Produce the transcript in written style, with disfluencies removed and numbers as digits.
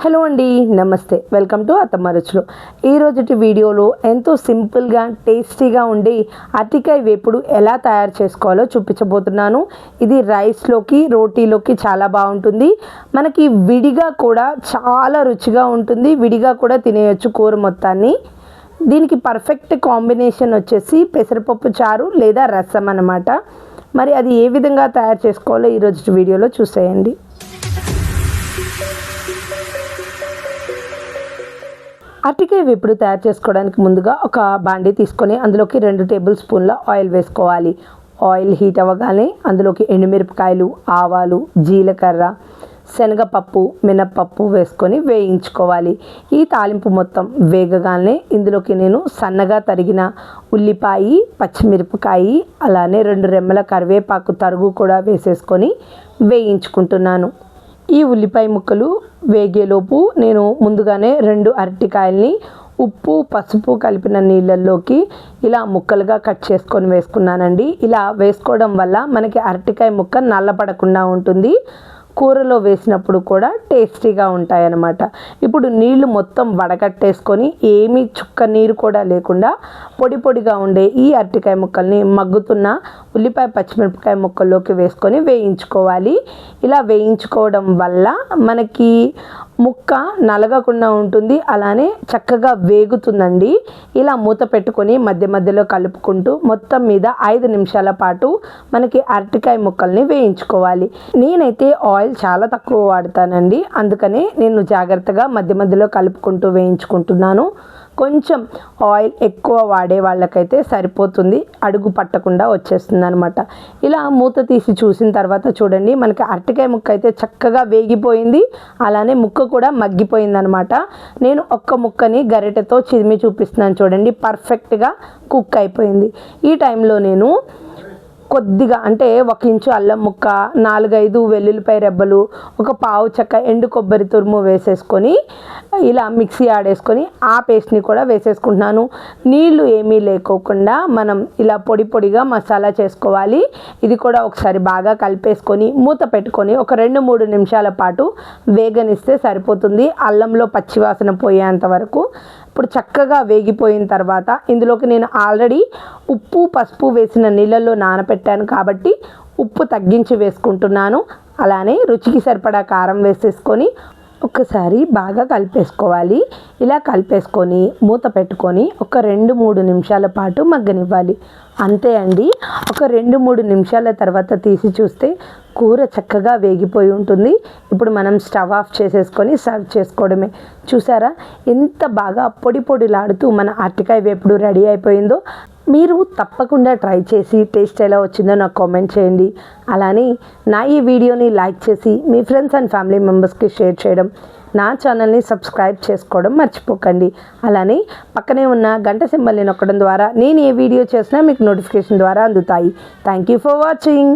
Hello అండి, నమస్తే. Welcome to అత్తమ్మ రుచులు. ఈరోజుటి వీడియోలో ఎంతో సింపుల్గా టేస్టీగా ఉండి అరటికాయ వేపుడు ఎలా తయారు చేసుకోవాలో చూపించబోతున్నాను. ఇది రైస్లోకి రోటీలోకి చాలా బాగుంటుంది. మనకి విడిగా కూడా చాలా రుచిగా ఉంటుంది. విడిగా కూడా తినేయచ్చు కూర మొత్తాన్ని. దీనికి పర్ఫెక్ట్ కాంబినేషన్ వచ్చేసి పెసరపప్పు చారు లేదా రసం అన్నమాట. మరి అది ఏ విధంగా తయారు చేసుకోవాలో ఈరోజు వీడియోలో చూసేయండి. అరటికాయ వేపుడు తయారు చేసుకోవడానికి ముందుగా ఒక బాండీ తీసుకొని అందులోకి 2 టేబుల్ స్పూన్ల ఆయిల్ వేసుకోవాలి. ఆయిల్ హీట్ అవ్వగానే అందులోకి ఎండుమిరపకాయలు, ఆవాలు, జీలకర్ర, శనగపప్పు, మినప్పప్పు వేసుకొని వేయించుకోవాలి. ఈ తాలింపు మొత్తం వేగగానే ఇందులోకి నేను సన్నగా తరిగిన ఉల్లిపాయ, పచ్చిమిరపకాయ, అలానే 2 రెమ్మల కరివేపాకు తరుగు కూడా వేసేసుకొని వేయించుకుంటున్నాను. ఈ ఉల్లిపాయ ముక్కలు వేగేలోపు నేను ముందుగానే 2 అరటికాయల్ని ఉప్పు, పసుపు కలిపిన నీళ్ళల్లోకి ఇలా ముక్కలుగా కట్ చేసుకొని వేసుకున్నానండి. ఇలా వేసుకోవడం వల్ల మనకి అరటికాయ ముక్క నల్లపడకుండా ఉంటుంది. కూరలో వేసినప్పుడు కూడా టేస్టీగా ఉంటాయన్నమాట. ఇప్పుడు నీళ్లు మొత్తం వడకట్టేసుకొని ఏమీ చుక్క నీరు కూడా లేకుండా పొడి పొడిగా ఉండే ఈ అరటికాయ ముక్కల్ని మగ్గుతున్న ఉల్లిపాయ, పచ్చిమిరపకాయ ముక్కల్లోకి వేసుకొని వేయించుకోవాలి. ఇలా వేయించుకోవడం వల్ల మనకి ముక్క నలగకుండా ఉంటుంది, అలానే చక్కగా వేగుతుందండి. ఇలా మూత పెట్టుకొని మధ్య మధ్యలో కలుపుకుంటూ మొత్తం మీద 5 నిమిషాల పాటు మనకి అరటికాయ ముక్కల్ని వేయించుకోవాలి. నేనైతే ఆయిల్ చాలా తక్కువ వాడతానండి, అందుకనే నేను జాగ్రత్తగా మధ్య మధ్యలో కలుపుకుంటూ వేయించుకుంటున్నాను. కొంచెం ఆయిల్ ఎక్కువ వాడే వాళ్ళకైతే సరిపోతుంది, అడుగు పట్టకుండా వచ్చేస్తుంది అనమాట. ఇలా మూత తీసి చూసిన తర్వాత చూడండి, మనకి అరటికాయ ముక్క అయితే చక్కగా వేగిపోయింది, అలానే ముక్క కూడా మగ్గిపోయింది అనమాట. నేను ఒక్క ముక్కని గరిటెతో చిదిమి చూపిస్తున్నాను చూడండి, పర్ఫెక్ట్గా కుక్ అయిపోయింది. ఈ టైంలో నేను కొద్దిగా అంటే 1 ఇంచు అల్లం ముక్క, 4-5 వెల్లుల్లిపాయ రెబ్బలు, ఒక పావు చెక్క ఎండు కొబ్బరి తురుము వేసేసుకొని ఇలా మిక్సీ ఆడేసుకొని ఆ పేస్ట్ని కూడా వేసేసుకుంటున్నాను. నీళ్లు ఏమీ లేకోకుండా మనం ఇలా పొడి పొడిగా మసాలా చేసుకోవాలి. ఇది కూడా ఒకసారి బాగా కలిపేసుకొని మూత పెట్టుకొని ఒక 2-3 నిమిషాల పాటు వేగనిస్తే సరిపోతుంది, అల్లంలో పచ్చివాసన పోయేంత వరకు. ఇప్పుడు చక్కగా వేగిపోయిన తర్వాత ఇందులోకి నేను ఆల్రెడీ ఉప్పు, పసుపు వేసిన నీళ్ళల్లో నానబెట్టాను కాబట్టి ఉప్పు తగ్గించి వేసుకుంటున్నాను. అలానే రుచికి సరిపడా కారం వేసేసుకొని ఒక్కసారి బాగా కలిపేసుకోవాలి. ఇలా కలిపేసుకొని మూత పెట్టుకొని ఒక 2-3 నిమిషాల పాటు మగ్గనివ్వాలి. అంతే అండి. ఒక 2-3 నిమిషాల తర్వాత తీసి చూస్తే కూర చక్కగా వేగిపోయి ఉంటుంది. ఇప్పుడు మనం స్టవ్ ఆఫ్ చేసేసుకొని సర్వ్ చేసుకోవడమే. చూసారా ఎంత బాగా పొడి పొడిలాడుతూ మన అరటికాయ వేపుడు రెడీ అయిపోయిందో. మీరు తప్పకుండా ట్రై చేసి టేస్ట్ ఎలా వచ్చిందో నాకు కామెంట్ చేయండి. అలానే నా ఈ వీడియోని లైక్ చేసి మీ ఫ్రెండ్స్ అండ్ ఫ్యామిలీ మెంబర్స్కి షేర్ చేయడం, నా ఛానల్ని సబ్స్క్రైబ్ చేసుకోవడం మర్చిపోకండి. అలానే పక్కనే ఉన్న గంట సింబల్ని నొక్కడం ద్వారా నేను ఏ వీడియో చేసినా మీకు నోటిఫికేషన్ ద్వారా అందుతాయి. Thank you for watching.